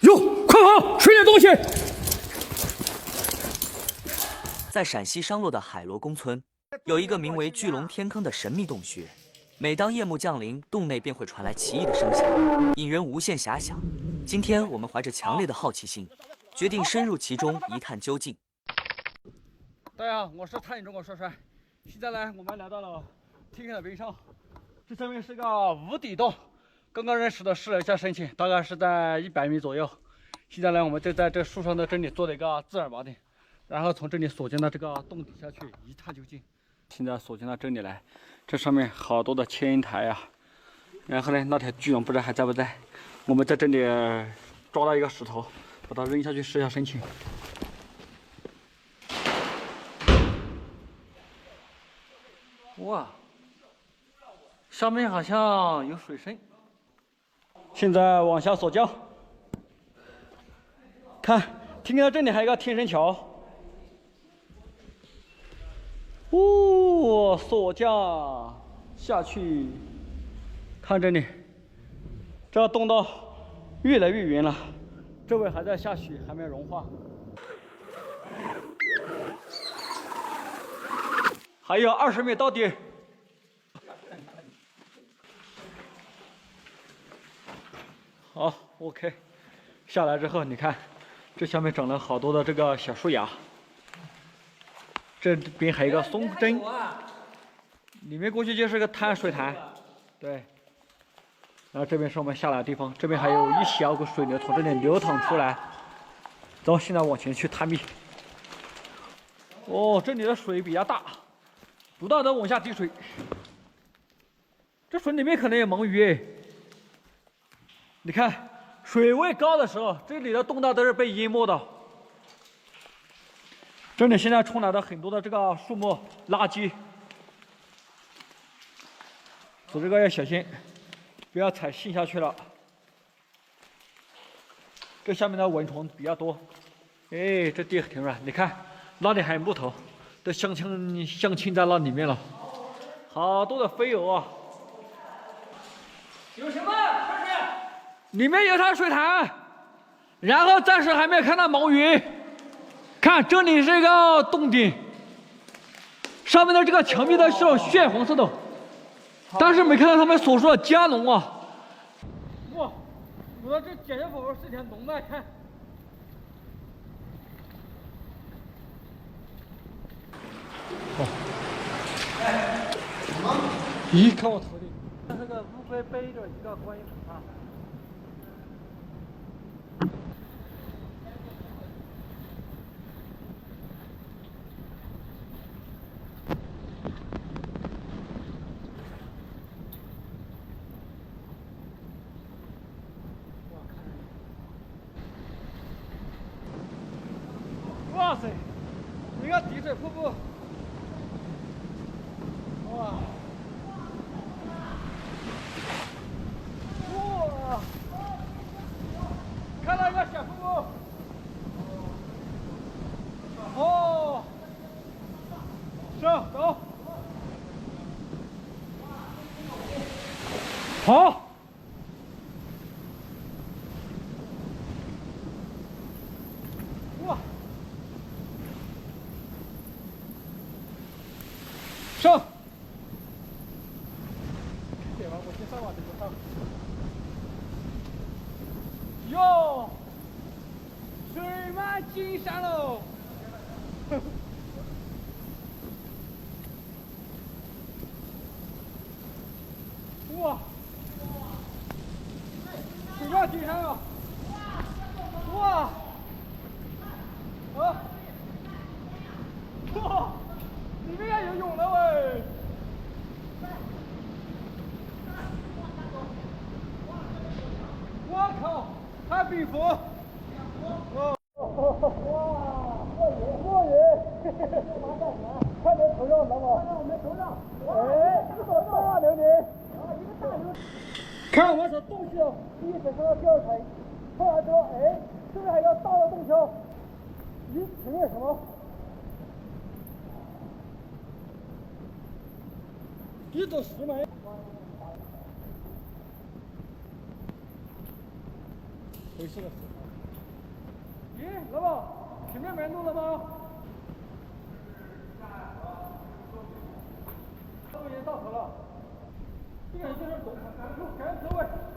哟，快跑，吃点东西！在陕西商洛的海螺公村，有一个名为巨龙天坑的神秘洞穴。每当夜幕降临，洞内便会传来奇异的声响，引人无限遐想。今天我们怀着强烈的好奇心，决定深入其中一探究竟。大家好，我是探险中国帅帅。现在呢，我们来到了天坑的边上，这上面是个无底洞。刚刚认识的试了一下深浅，大概是在100米左右。现在呢，我们就在这树上的这里做了一个自然锚点，然后从这里锁进到这个洞底下去一探究竟。现在锁进到这里来，这上面好多的牵引台啊。然后呢，那条巨龙不知道还在不在。我们在这里抓到一个石头，把它扔下去试一下深浅。哇，上面好像有水声。现在往下锁降，看，听到这里还有一个天神桥。哦，锁降下去，看这里，这洞道越来越圆了，周围还在下雪，还没有融化。还有20米到底。好 ，OK。下来之后，你看，这下面长了好多的这个小树芽。这边还有一个松针，里面过去就是个水潭，对。然后这边是我们下来的地方，这边还有一小股水流从这里流淌出来。走，现在往前去探秘。哦，这里的水比较大，不断的往下滴水。这水里面可能有猛鱼哎。你看，水位高的时候，这里的洞道都是被淹没的。这里现在冲来的很多的这个树木垃圾，走这个要小心，不要踩陷下去了。这下面的蚊虫比较多，哎，这地挺软，你看那里还有木头，都相亲在那里面了，好多的飞蛾啊！有什么？里面有条水潭，然后暂时还没有看到毛鱼。看，这里是一个洞顶，上面的这个墙壁都是血红色的，但是没看到他们所说的加农啊。哇，我说这简直仿佛是条龙脉，看。哦，哎，什么？咦，看我头顶，这个乌龟背着一个观音菩萨。哇塞，一个滴水瀑布，哇，哇，看到一个小瀑布，哦，上走，好。哇，上！点完，我先上吧，这个上。哟，水漫金山喽！哇，水漫金山啊！哇！啊！哇！里面要游泳了喂！我靠，还比佛！哦，哇，墨鱼，快点头上，老板，看我们头上，哎，一个大榴莲，一个大榴莲。看我从洞穴第一水上掉下来，后来之后，哎，这边还有个大的洞穴，咦，前面什么？一朵石门。回去了。咦，老板，前面没路了吗？路已经到头了，这个就是走，赶车位。